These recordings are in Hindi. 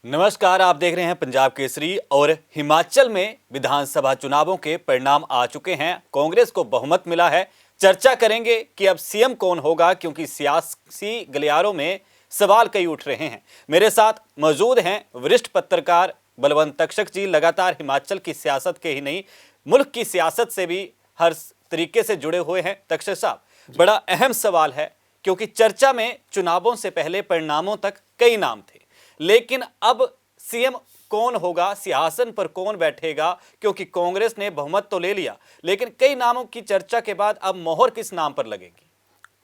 नमस्कार, आप देख रहे हैं पंजाब केसरी। और हिमाचल में विधानसभा चुनावों के परिणाम आ चुके हैं। कांग्रेस को बहुमत मिला है। चर्चा करेंगे कि अब सीएम कौन होगा, क्योंकि सियासी गलियारों में सवाल कई उठ रहे हैं। मेरे साथ मौजूद हैं वरिष्ठ पत्रकार बलवंत तक्षक जी। लगातार हिमाचल की सियासत के ही नहीं, मुल्क की सियासत से भी हर तरीके से जुड़े हुए हैं। तक्षक साहब, बड़ा अहम सवाल है, क्योंकि चर्चा में चुनावों से पहले परिणामों तक कई नाम थे, लेकिन अब सीएम कौन होगा, सिंहासन पर कौन बैठेगा, क्योंकि कांग्रेस ने बहुमत तो ले लिया, लेकिन कई नामों की चर्चा के बाद अब मोहर किस नाम पर लगेगी?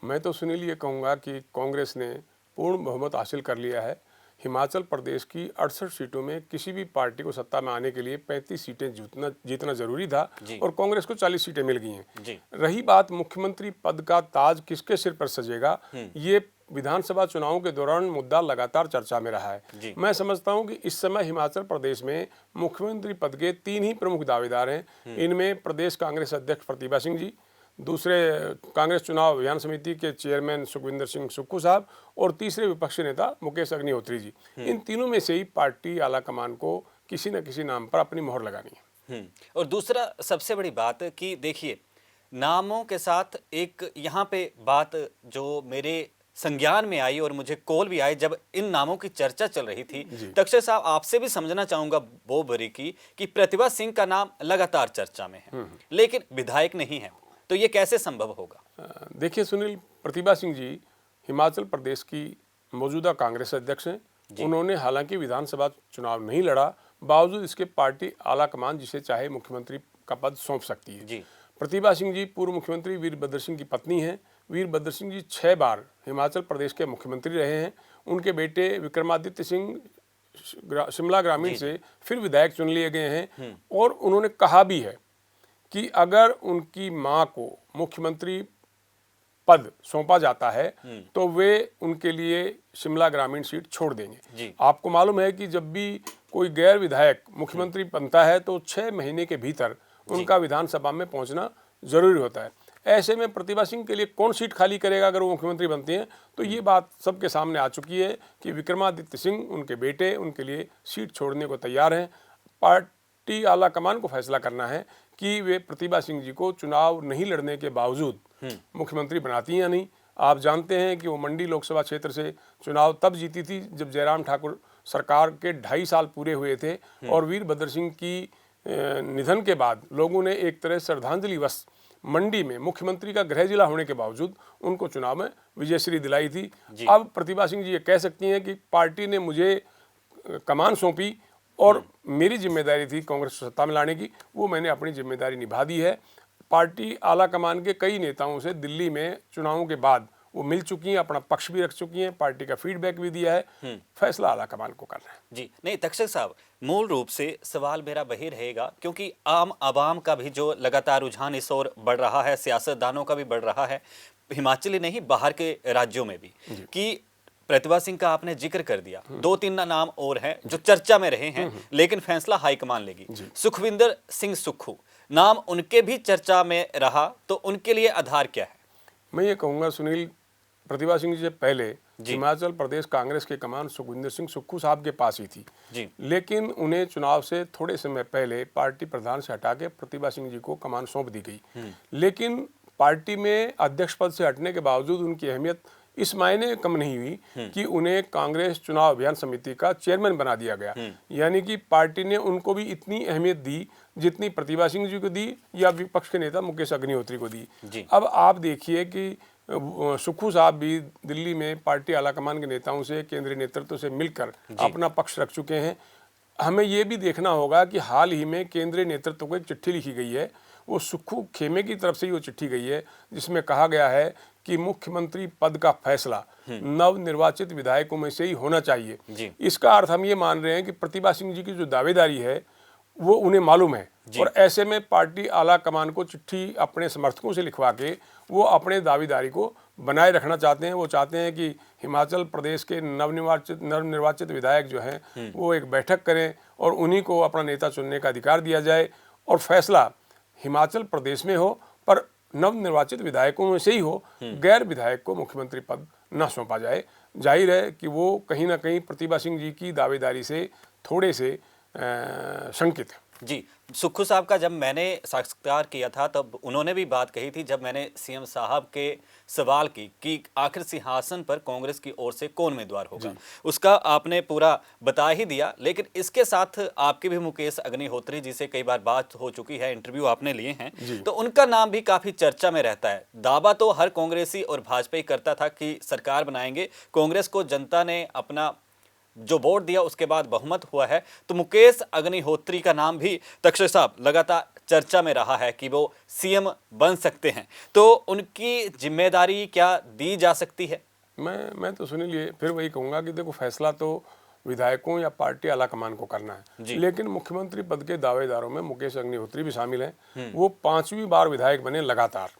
मैं तो सुनील ये कहूँगा कि कांग्रेस ने पूर्ण बहुमत हासिल कर लिया है। हिमाचल प्रदेश की 68 सीटों में किसी भी पार्टी को सत्ता में आने के लिए 35 सीटें जीतना जरूरी था और कांग्रेस को 40 सीटें मिल गई हैं। रही बात मुख्यमंत्री पद का ताज किसके सिर पर सजेगा, ये विधानसभा चुनावों के दौरान मुद्दा लगातार चर्चा में रहा है। मैं समझता हूं कि इस समय हिमाचल प्रदेश में मुख्यमंत्री पद के 3 ही प्रमुख दावेदार हैं। इनमें प्रदेश कांग्रेस अध्यक्ष प्रतिभा सिंह जी, दूसरे कांग्रेस चुनाव अभियान समिति के चेयरमैन सुखविंदर सिंह सुक्खू साहब और तीसरे विपक्षी नेता मुकेश अग्निहोत्री जी। इन तीनों में से ही पार्टी आला कमान को किसी न किसी नाम पर अपनी मोहर लगानी है। और दूसरा सबसे बड़ी बात कि देखिए, नामों के साथ एक यहाँ पे बात जो मेरे संज्ञान में आई और मुझे कॉल भी आई जब इन नामों की चर्चा चल रही थी। तक्षक साहब, आपसे भी समझना चाहूंगा वो बारीकी कि प्रतिभा सिंह का नाम लगातार चर्चा में है, लेकिन विधायक नहीं है, तो ये कैसे संभव होगा? देखिए सुनील, प्रतिभा सिंह जी हिमाचल प्रदेश की मौजूदा कांग्रेस अध्यक्ष हैं। उन्होंने हालांकि विधानसभा चुनाव नहीं लड़ा, बावजूद इसके पार्टी आला कमान जिसे चाहे मुख्यमंत्री का पद सौंप सकती है। प्रतिभा सिंह जी पूर्व मुख्यमंत्री वीरभद्र सिंह की पत्नी हैं। वीरभद्र सिंह जी 6 बार हिमाचल प्रदेश के मुख्यमंत्री रहे हैं। उनके बेटे विक्रमादित्य सिंह शिमला ग्रामीण से फिर विधायक चुन लिए गए हैं और उन्होंने कहा भी है कि अगर उनकी मां को मुख्यमंत्री पद सौंपा जाता है तो वे उनके लिए शिमला ग्रामीण सीट छोड़ देंगे। आपको मालूम है कि जब भी कोई गैर विधायक मुख्यमंत्री बनता है तो 6 महीने के भीतर उनका विधानसभा में पहुंचना जरूरी होता है। ऐसे में प्रतिभा सिंह के लिए कौन सीट खाली करेगा अगर वो मुख्यमंत्री बनते हैं? तो ये बात सबके सामने आ चुकी है कि विक्रमादित्य सिंह, उनके बेटे, उनके लिए सीट छोड़ने को तैयार हैं। पार्टी आला कमान को फैसला करना है कि वे प्रतिभा सिंह जी को चुनाव नहीं लड़ने के बावजूद मुख्यमंत्री बनाती हैं या नहीं। आप जानते हैं कि वो मंडी लोकसभा क्षेत्र से चुनाव तब जीती थी जब जयराम ठाकुर सरकार के 2.5 साल पूरे हुए थे और वीरभद्र सिंह की निधन के बाद लोगों ने एक तरह श्रद्धांजलि वश मंडी में मुख्यमंत्री का गृह जिला होने के बावजूद उनको चुनाव में विजयश्री दिलाई थी। अब प्रतिभा सिंह जी ये कह सकती हैं कि पार्टी ने मुझे कमान सौंपी और मेरी जिम्मेदारी थी कांग्रेस को सत्ता में लाने की, वो मैंने अपनी जिम्मेदारी निभा दी है। पार्टी आला कमान के कई नेताओं से दिल्ली में चुनावों के बाद वो मिल चुकी हैं, अपना पक्ष भी रख चुकी हैं, पार्टी का फीडबैक भी दिया है। फैसला आला कमान को करना है। जी नहीं तक्षक साहब, मूल रूप से सवाल मेरा वही रहेगा, क्योंकि आम आवाम का भी जो लगातार रुझान इस ओर बढ़ रहा है, सियासतदानों का भी बढ़ रहा है, हिमाचल ही नहीं बाहर के राज्यों में भी, कि प्रतिभा सिंह का आपने जिक्र कर दिया, 2-3 नाम और हैं जो चर्चा में रहे हैं, लेकिन फैसला हाईकमान लेगी। सुखविंदर सिंह सुक्खू नाम उनके भी चर्चा में रहा, तो उनके लिए आधार क्या है? मैं ये कहूँगा सुनील, प्रतिभा सिंह जी से पहले हिमाचल प्रदेश कांग्रेस के कमान सुखविंदर सिंह सुक्खू साहब के पास ही थी, लेकिन उन्हें चुनाव से थोड़े समय पहले पार्टी प्रधान से हटा के प्रतिभा सिंह जी को कमान सौंप दी गई। लेकिन पार्टी में अध्यक्ष पद से हटने के बावजूद उनकी अहमियत इस मायने कम नहीं हुई कि उन्हें कांग्रेस चुनाव अभियान समिति का चेयरमैन बना दिया गया। यानी कि पार्टी ने उनको भी इतनी अहमियत दी जितनी प्रतिभा सिंह जी को दी या विपक्ष के नेता मुकेश अग्निहोत्री को दी। अब आप देखिए कि सुक्खू साहब भी दिल्ली में पार्टी आला कमान के नेताओं से, केंद्रीय नेतृत्व से मिलकर अपना पक्ष रख चुके हैं। हमें ये भी देखना होगा कि हाल ही में केंद्रीय नेतृत्व को एक चिट्ठी लिखी गई है, वो सुक्खू खेमे की तरफ से ही वो चिट्ठी गई है, जिसमें कहा गया है कि मुख्यमंत्री पद का फैसला नव निर्वाचित विधायकों में से ही होना चाहिए। इसका अर्थ हम ये मान रहे हैं कि प्रतिभा सिंह जी की जो दावेदारी है वो उन्हें मालूम है और ऐसे में पार्टी आला कमान को चिट्ठी अपने समर्थकों से लिखवा के वो अपने दावेदारी को बनाए रखना चाहते हैं। वो चाहते हैं कि हिमाचल प्रदेश के नवनिर्वाचित विधायक जो हैं वो एक बैठक करें और उन्हीं को अपना नेता चुनने का अधिकार दिया जाए और फैसला हिमाचल प्रदेश में हो, पर नवनिर्वाचित विधायकों में से ही हो, गैर विधायक को मुख्यमंत्री पद न सौंपा जाए। जाहिर है कि वो कहीं ना कहीं प्रतिभा सिंह जी की दावेदारी से थोड़े से शंकित है। जी, सुक्खू साहब का जब मैंने साक्षात्कार किया था तब उन्होंने भी बात कही थी, जब मैंने सीएम साहब के सवाल की कि आखिर सिंहासन पर कांग्रेस की ओर से कौन उम्मीदवार होगा, उसका आपने पूरा बता ही दिया। लेकिन इसके साथ आपके भी मुकेश अग्निहोत्री जी से कई बार बात हो चुकी है, इंटरव्यू आपने लिए हैं, तो उनका नाम भी काफी चर्चा में रहता है। दावा तो हर कांग्रेसी और भाजपा ही करता था कि सरकार बनाएंगे, कांग्रेस को जनता ने अपना जो वोट दिया उसके बाद बहुमत हुआ है। तो मुकेश अग्निहोत्री का नाम भी तक्षक साहब लगातार चर्चा में रहा है कि वो सीएम बन सकते हैं, तो उनकी जिम्मेदारी क्या दी जा सकती है? मैं तो सुनिए लिए फिर वही कहूँगा कि देखो, फैसला तो विधायकों या पार्टी आलाकमान को करना है, लेकिन मुख्यमंत्री पद के दावेदारों में मुकेश अग्निहोत्री भी शामिल हैं। वो 5वीं बार विधायक बने लगातार।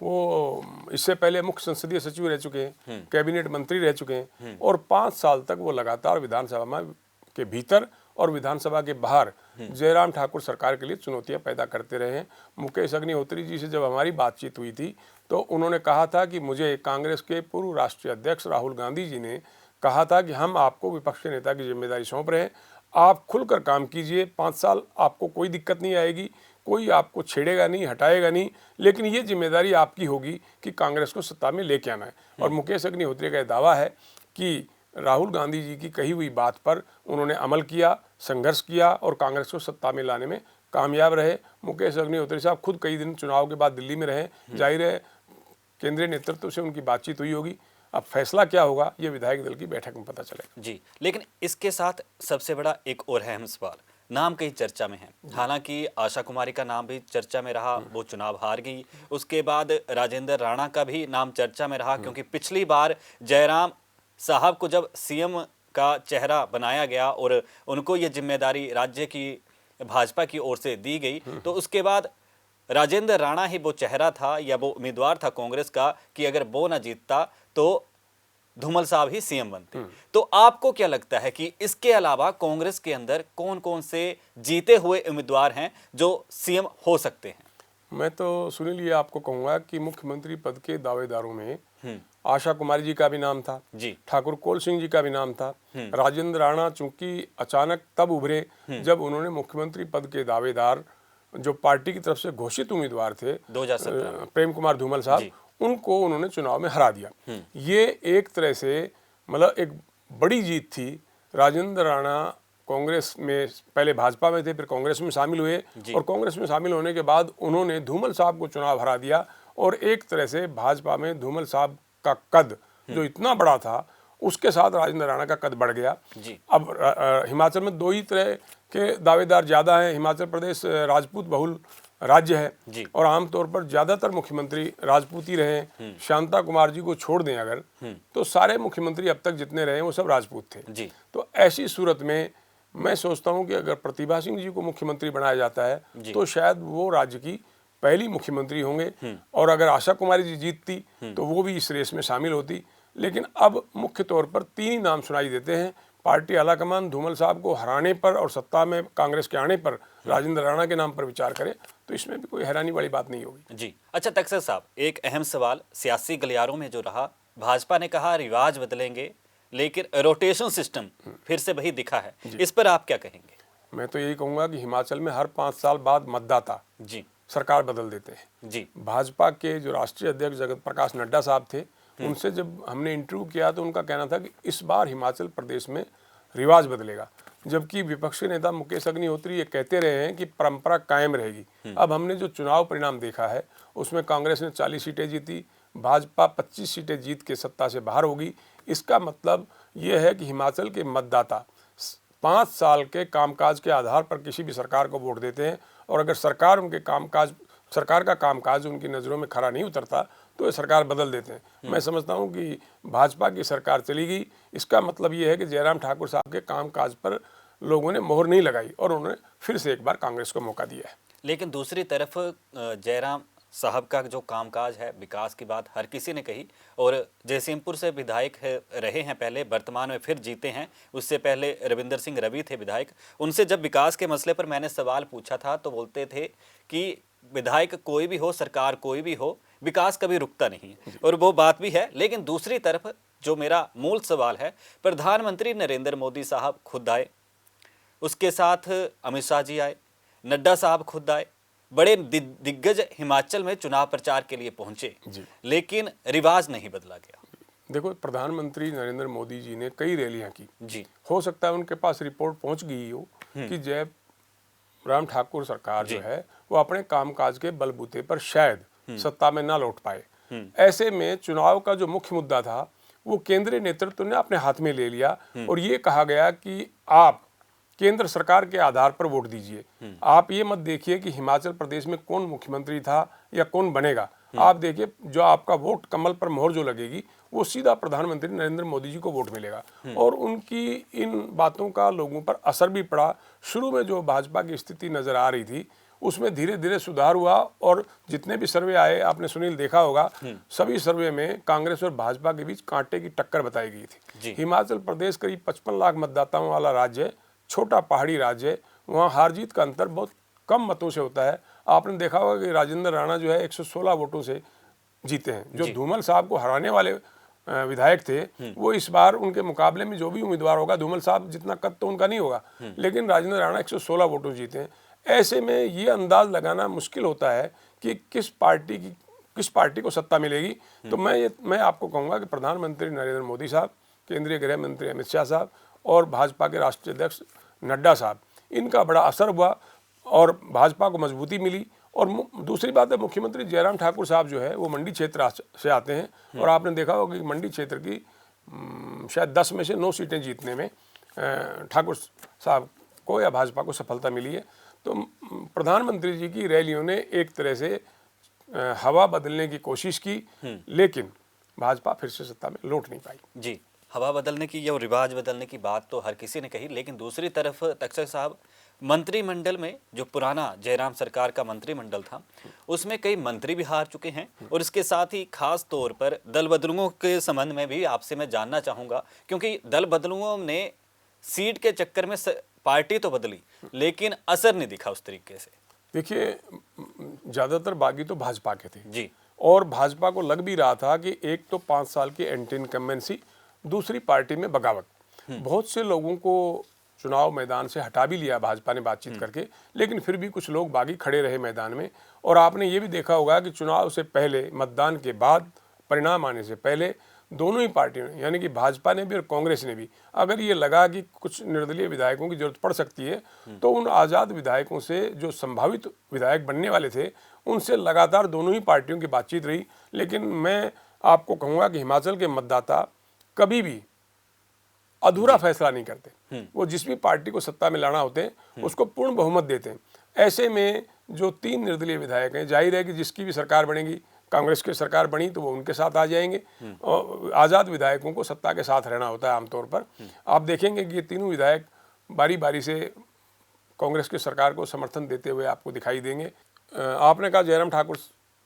वो इससे पहले मुख्य संसदीय सचिव रह चुके हैं, कैबिनेट मंत्री रह चुके हैं, और 5 साल तक वो लगातार विधानसभा में के भीतर और विधानसभा के बाहर जयराम ठाकुर सरकार के लिए चुनौतियां पैदा करते रहे हैं। मुकेश अग्निहोत्री जी से जब हमारी बातचीत हुई थी तो उन्होंने कहा था कि मुझे कांग्रेस के पूर्व राष्ट्रीय अध्यक्ष राहुल गांधी जी ने कहा था कि हम आपको विपक्ष के नेता की जिम्मेदारी सौंप रहे हैं, आप खुलकर काम कीजिए, 5 साल आपको कोई दिक्कत नहीं आएगी, कोई आपको छेड़ेगा नहीं, हटाएगा नहीं, लेकिन ये जिम्मेदारी आपकी होगी कि कांग्रेस को सत्ता में लेके आना है। और मुकेश अग्निहोत्री का दावा है कि राहुल गांधी जी की कही हुई बात पर उन्होंने अमल किया, संघर्ष किया और कांग्रेस को सत्ता में लाने में कामयाब रहे। मुकेश अग्निहोत्री साहब खुद कई दिन चुनाव के बाद दिल्ली में रहे, जाहिर है केंद्रीय नेतृत्व से उनकी बातचीत हुई होगी। अब फैसला क्या होगा ये विधायक दल की बैठक में पता चलेगा। जी, लेकिन इसके साथ सबसे बड़ा एक और अहम सवाल, नाम कई चर्चा में है। हालांकि आशा कुमारी का नाम भी चर्चा में रहा, वो चुनाव हार गई। उसके बाद राजेंद्र राणा का भी नाम चर्चा में रहा, क्योंकि पिछली बार जयराम साहब को जब सीएम का चेहरा बनाया गया और उनको ये जिम्मेदारी राज्य की भाजपा की ओर से दी गई, तो उसके बाद राजेंद्र राणा ही वो चेहरा था या वो उम्मीदवार था कांग्रेस का कि अगर वो ना जीतता तो धूमल साहब ही सीएम बनते। तो आपको क्या लगता है कि इसके अलावा कांग्रेस के अंदर कौन कौन से जीते हुए उम्मीदवार हैं जो सीएम हो सकते हैं? मैं तो सुनील ये आपको कहूंगा कि मुख्यमंत्री पद के दावेदारों में आशा कुमारी जी का भी नाम था, ठाकुर कोल सिंह जी का भी नाम था। राजेंद्र राणा चूंकि अचानक तब उभरे जब उन्होंने मुख्यमंत्री पद के दावेदार जो पार्टी की तरफ से घोषित उम्मीदवार थे 2017 प्रेम कुमार धूमल साहब, उनको उन्होंने चुनाव में हरा दिया। ये एक तरह से मतलब एक बड़ी जीत थी। राजेंद्र राणा कांग्रेस में पहले भाजपा में थे, फिर कांग्रेस में शामिल हुए और कांग्रेस में शामिल होने के बाद उन्होंने धूमल साहब को चुनाव हरा दिया और एक तरह से भाजपा में धूमल साहब का कद जो इतना बड़ा था उसके साथ राजेंद्र राणा का कद बढ़ गया। अब हिमाचल में 2 ही तरह के दावेदार ज़्यादा हैं। हिमाचल प्रदेश राजपूत बहुल राज्य है और आमतौर पर ज़्यादातर मुख्यमंत्री राजपूत ही रहे हैं। शांता कुमार जी को छोड़ दें अगर तो सारे मुख्यमंत्री अब तक जितने रहे वो सब राजपूत थे। तो ऐसी सूरत में मैं सोचता हूं कि अगर प्रतिभा सिंह जी को मुख्यमंत्री बनाया जाता है तो शायद वो राज्य की पहली मुख्यमंत्री होंगे और अगर आशा कुमारी जी जीतती तो वो भी इस रेस में शामिल होती। लेकिन अब मुख्य तौर पर 3 ही नाम सुनाई देते हैं। पार्टी आलाकमान धूमल साहब को हराने पर और सत्ता में कांग्रेस के आने पर राजेंद्र राणा के नाम पर विचार करे तो इसमें भी कोई हैरानी वाली बात नहीं होगी। जी अच्छा, तक्षक साहब एक अहम सवाल सियासी गलियारों में जो रहा, भाजपा ने कहा रिवाज बदलेंगे लेकिन रोटेशन सिस्टम फिर से वही दिखा है, इस पर आप क्या कहेंगे? मैं तो यही कहूँगा कि हिमाचल में हर 5 साल बाद मतदाता सरकार बदल देते हैं। भाजपा के जो राष्ट्रीय अध्यक्ष जगत प्रकाश नड्डा साहब थे, उनसे जब हमने इंटरव्यू किया तो उनका कहना था कि इस बार हिमाचल प्रदेश में रिवाज बदलेगा, जबकि विपक्षी नेता मुकेश अग्निहोत्री ये कहते रहे हैं कि परंपरा कायम रहेगी। अब हमने जो चुनाव परिणाम देखा है उसमें कांग्रेस ने 40 सीटें जीती, भाजपा 25 सीटें जीत के सत्ता से बाहर होगी। इसका मतलब ये है कि हिमाचल के मतदाता 5 साल के कामकाज के आधार पर किसी भी सरकार को वोट देते हैं और अगर सरकार का कामकाज उनकी नज़रों में खरा नहीं उतरता तो ये सरकार बदल देते हैं। मैं समझता हूँ कि भाजपा की सरकार चली गई, इसका मतलब ये है कि जयराम ठाकुर साहब के कामकाज पर लोगों ने मोहर नहीं लगाई और उन्होंने फिर से एक बार कांग्रेस को मौका दिया है। लेकिन दूसरी तरफ जयराम साहब का जो कामकाज है, विकास की बात हर किसी ने कही और जयसिंहपुर से विधायक रहे हैं पहले, वर्तमान में फिर जीते हैं। उससे पहले रविंदर सिंह रवि थे विधायक। उनसे जब विकास के मसले पर मैंने सवाल पूछा था तो बोलते थे कि विधायक कोई भी हो, सरकार कोई भी हो, विकास कभी रुकता नहीं है और वो बात भी है। लेकिन दूसरी तरफ जो मेरा मूल सवाल है, प्रधानमंत्री नरेंद्र मोदी साहब खुद आए, उसके साथ अमित शाह जी आए, नड्डा साहब खुद आए, बड़े दिग्गज हिमाचल में चुनाव प्रचार के लिए पहुंचे, लेकिन रिवाज नहीं बदला गया। देखो, प्रधानमंत्री नरेंद्र मोदी जी ने कई रैलियां की जी, हो सकता है उनके पास रिपोर्ट पहुंच गई हो कि जयराम ठाकुर सरकार जो है वो अपने कामकाज के बलबूते पर शायद सत्ता में ना लौट पाए। ऐसे में चुनाव का जो मुख्य मुद्दा था वो केंद्रीय नेतृत्व ने अपने हाथ में ले लिया और ये कहा गया कि आप केंद्र सरकार के आधार पर वोट दीजिए। आप ये मत देखिए कि हिमाचल प्रदेश में कौन मुख्यमंत्री था या कौन बनेगा। आप देखिए, जो आपका वोट कमल पर मोहर जो लगेगी वो सीधा प्रधानमंत्री नरेंद्र मोदी जी को वोट मिलेगा। और उनकी इन बातों का लोगों पर असर भी पड़ा। शुरू में जो भाजपा की स्थिति नजर आ रही थी उसमें धीरे धीरे सुधार हुआ और जितने भी सर्वे आए, आपने सुनील देखा होगा, सभी सर्वे में कांग्रेस और भाजपा के बीच कांटे की टक्कर बताई गई थी। हिमाचल प्रदेश करीब 55 लाख मतदाताओं वाला राज्य है, छोटा पहाड़ी राज्य है, वहाँ हार जीत का अंतर बहुत कम मतों से होता है। आपने देखा होगा कि राजेंद्र राणा जो है 116 वोटों से जीते हैं। जो धूमल साहब को हराने वाले विधायक थे वो इस बार उनके मुकाबले में जो भी उम्मीदवार होगा, धूमल साहब जितना कद तो उनका नहीं होगा, लेकिन राजेंद्र राणा 116 वोटों जीते हैं। ऐसे में ये अंदाज लगाना मुश्किल होता है कि किस पार्टी को सत्ता मिलेगी। तो मैं आपको कहूँगा कि प्रधानमंत्री नरेंद्र मोदी साहब, केंद्रीय गृह मंत्री अमित शाह साहब और भाजपा के राष्ट्रीय अध्यक्ष नड्डा साहब, इनका बड़ा असर हुआ और भाजपा को मजबूती मिली। और दूसरी बात है, मुख्यमंत्री जयराम ठाकुर साहब जो है वो मंडी क्षेत्र से आते हैं और आपने देखा होगा कि मंडी क्षेत्र की शायद 10 में से 9 सीटें जीतने में ठाकुर साहब को या भाजपा को सफलता मिली है। तो प्रधानमंत्री जी की रैलियों ने एक तरह से हवा बदलने की कोशिश की, लेकिन भाजपा फिर से सत्ता में लौट नहीं पाई। जी, हवा बदलने की या रिवाज बदलने की बात तो हर किसी ने कही, लेकिन दूसरी तरफ तक्षक साहब, मंत्रिमंडल में जो पुराना जयराम सरकार का मंत्रिमंडल था उसमें कई मंत्री भी हार चुके हैं। और इसके साथ ही खास तौर पर दल बदलुओं के संबंध में भी आपसे मैं जानना चाहूँगा, क्योंकि दल बदलुओं ने सीट के चक्कर में पार्टी तो बदली लेकिन असर नहीं दिखा उस तरीके से। देखिए, ज़्यादातर बागी तो भाजपा के थे जी, और भाजपा को लग भी रहा था कि एक तो 5 साल की एंटी इनकम्बेंसी, दूसरी पार्टी में बगावत। बहुत से लोगों को चुनाव मैदान से हटा भी लिया भाजपा ने बातचीत करके, लेकिन फिर भी कुछ लोग बागी खड़े रहे मैदान में। और आपने ये भी देखा होगा कि चुनाव से पहले, मतदान के बाद, परिणाम आने से पहले दोनों ही पार्टियों ने, यानी कि भाजपा ने भी और कांग्रेस ने भी, अगर ये लगा कि कुछ निर्दलीय विधायकों की जरूरत पड़ सकती है तो उन आज़ाद विधायकों से, जो संभावित विधायक बनने वाले थे, उनसे लगातार दोनों ही पार्टियों की बातचीत रही। लेकिन मैं आपको कहूँगा कि हिमाचल के मतदाता कभी भी अधूरा फैसला नहीं करते। वो जिस भी पार्टी को सत्ता में लाना होते हैं उसको पूर्ण बहुमत देते हैं। ऐसे में जो 3 निर्दलीय विधायक हैं, जाहिर है कि जिसकी भी सरकार बनेगी, कांग्रेस की सरकार बनी तो वो उनके साथ आ जाएंगे। और आज़ाद विधायकों को सत्ता के साथ रहना होता है आमतौर पर। आप देखेंगे कि ये तीनों विधायक बारी बारी से कांग्रेस की सरकार को समर्थन देते हुए आपको दिखाई देंगे। आपने कहा जयराम ठाकुर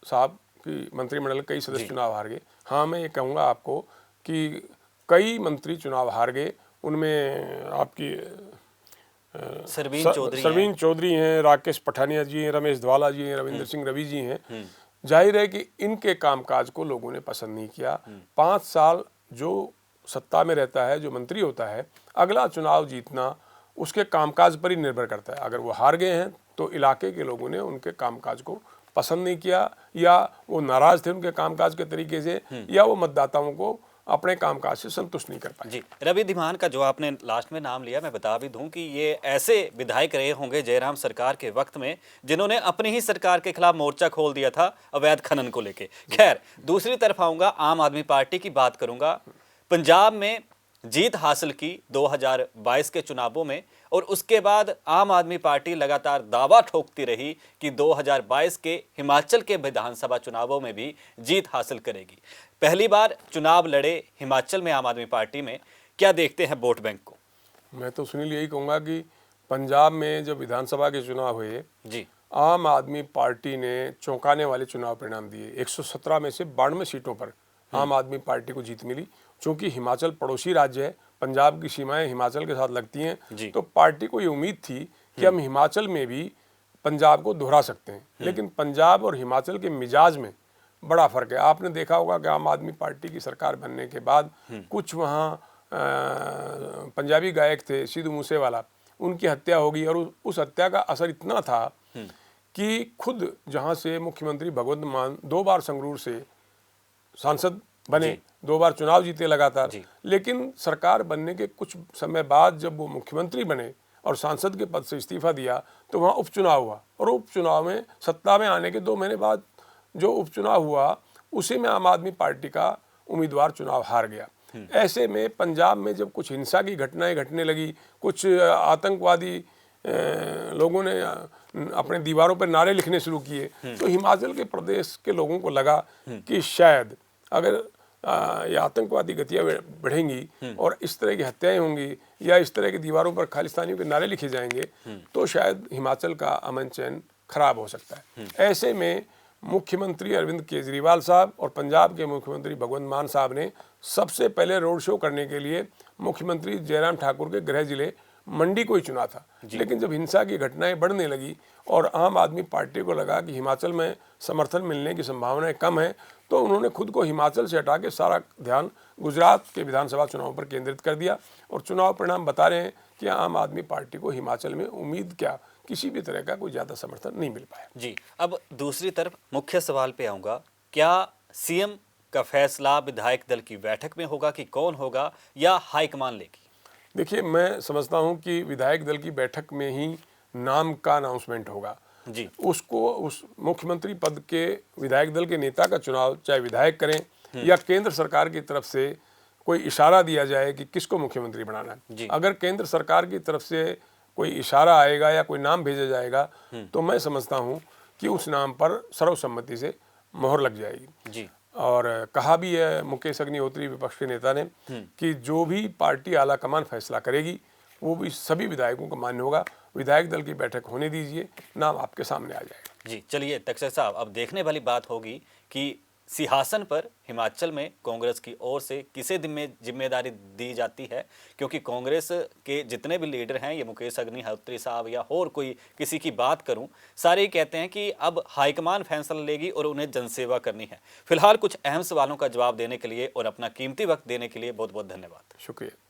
साहब की मंत्रिमंडल कई सदस्य चुनाव हार गए। हाँ, मैं ये कहूँगा आपको कि कई मंत्री चुनाव हार गए। उनमें आपकी सरवीन चौधरी हैं, राकेश पठानिया जी हैं, रमेश धवाला जी हैं, रविंद्र सिंह रवि जी हैं। जाहिर है कि इनके कामकाज को लोगों ने पसंद नहीं किया। 5 साल जो सत्ता में रहता है, जो मंत्री होता है, अगला चुनाव जीतना उसके कामकाज पर ही निर्भर करता है। अगर वो हार गए हैं तो इलाके के लोगों ने उनके कामकाज को पसंद नहीं किया, या वो नाराज थे उनके कामकाज के तरीके से, या वो मतदाताओं को अपने कामकाज से संतुष्ट नहीं कर पाए। जी, रवि धीमान का जो आपने लास्ट में नाम लिया, मैं बता भी दूं कि ये ऐसे विधायक रहे होंगे जयराम सरकार के वक्त में जिन्होंने अपनी ही सरकार के खिलाफ मोर्चा खोल दिया था अवैध खनन को लेके। खैर, दूसरी तरफ आऊंगा, आम आदमी पार्टी की बात करूंगा। पंजाब में जीत हासिल की 2022 के चुनावों में, और उसके बाद आम आदमी पार्टी लगातार दावा ठोकती रही कि 2022 के हिमाचल के विधानसभा चुनावों में भी जीत हासिल करेगी। पहली बार चुनाव लड़े हिमाचल में आम आदमी पार्टी में, क्या देखते हैं वोट बैंक को? मैं तो सुनील यही कहूँगा कि पंजाब में जब विधानसभा के चुनाव हुए जी, आम आदमी पार्टी ने चौंकाने वाले चुनाव परिणाम दिए। 117 में से 92 सीटों पर आम आदमी पार्टी को जीत मिली। चूंकि हिमाचल पड़ोसी राज्य है, पंजाब की सीमाएं हिमाचल के साथ लगती हैं, तो पार्टी को ये उम्मीद थी कि हम हिमाचल में भी पंजाब को दोहरा सकते हैं। लेकिन पंजाब और हिमाचल के मिजाज में बड़ा फर्क है। आपने देखा होगा कि आम आदमी पार्टी की सरकार बनने के बाद कुछ वहाँ पंजाबी गायक थे सिद्धू मूसेवाला, उनकी हत्या हो गई और उस हत्या का असर इतना था कि खुद जहाँ से मुख्यमंत्री भगवंत मान 2 बार संगरूर से सांसद बने, 2 बार चुनाव जीते लगातार, लेकिन सरकार बनने के कुछ समय बाद जब वो मुख्यमंत्री बने और सांसद के पद से इस्तीफा दिया तो वहाँ उपचुनाव हुआ और उपचुनाव में सत्ता में आने के 2 महीने बाद जो उपचुनाव हुआ उसी में आम आदमी पार्टी का उम्मीदवार चुनाव हार गया। ऐसे में पंजाब में जब कुछ हिंसा की घटनाएं घटने लगी, कुछ आतंकवादी लोगों ने अपने दीवारों पर नारे लिखने शुरू किए, तो हिमाचल के प्रदेश के लोगों को लगा कि शायद अगर ये आतंकवादी गतियाँ बढ़ेंगी और इस तरह की हत्याएं होंगी या इस तरह की दीवारों पर खालिस्तानियों के नारे लिखे जाएंगे तो शायद हिमाचल का अमन चैन खराब हो सकता है। ऐसे में मुख्यमंत्री अरविंद केजरीवाल साहब और पंजाब के मुख्यमंत्री भगवंत मान साहब ने सबसे पहले रोड शो करने के लिए मुख्यमंत्री जयराम ठाकुर के गृह जिले मंडी को ही चुना था। लेकिन जब हिंसा की घटनाएं बढ़ने लगी और आम आदमी पार्टी को लगा कि हिमाचल में समर्थन मिलने की संभावनाएं कम है तो उन्होंने खुद को हिमाचल से हटा के सारा ध्यान गुजरात के विधानसभा चुनाव पर केंद्रित कर दिया और चुनाव परिणाम बता रहे हैं कि आम आदमी पार्टी को हिमाचल में उम्मीद क्या किसी भी तरह का कोई ज़्यादा समर्थन नहीं मिल पाया। जी, अब दूसरी तरफ मुख्य सवाल पे आऊँगा, क्या सीएम का फैसला विधायक दल की बैठक में होगा कि कौन होगा या हाईकमान लेगी? देखिए, मैं समझता हूं कि विधायक दल की बैठक में ही नाम का अनाउंसमेंट होगा जी। उसको उस मुख्यमंत्री पद के विधायक दल के नेता का चुनाव चाहे विधायक करें या केंद्र सरकार की तरफ से कोई इशारा दिया जाए कि किसको मुख्यमंत्री बनाना है। अगर केंद्र सरकार की तरफ से कोई इशारा आएगा या कोई नाम भेजा जाएगा तो मैं समझता हूं कि उस नाम पर सर्वसम्मति से मोहर लग जाएगी जी। और कहा भी है मुकेश अग्निहोत्री विपक्ष के नेता ने कि जो भी पार्टी आला कमान फैसला करेगी वो भी सभी विधायकों को मान्य होगा। विधायक दल की बैठक होने दीजिए, नाम आपके सामने आ जाएगा। जी, चलिए तक्षक साहब, अब देखने वाली बात होगी कि सिंहासन पर हिमाचल में कांग्रेस की ओर से किसे जिम्मेदारी दी जाती है, क्योंकि कांग्रेस के जितने भी लीडर हैं, ये मुकेश अग्निहोत्री साहब या और कोई किसी की बात करूं, सारे ही कहते हैं कि अब हाईकमान फैसला लेगी और उन्हें जनसेवा करनी है। फिलहाल कुछ अहम सवालों का जवाब देने के लिए और अपना कीमती वक्त देने के लिए बहुत बहुत धन्यवाद। शुक्रिया।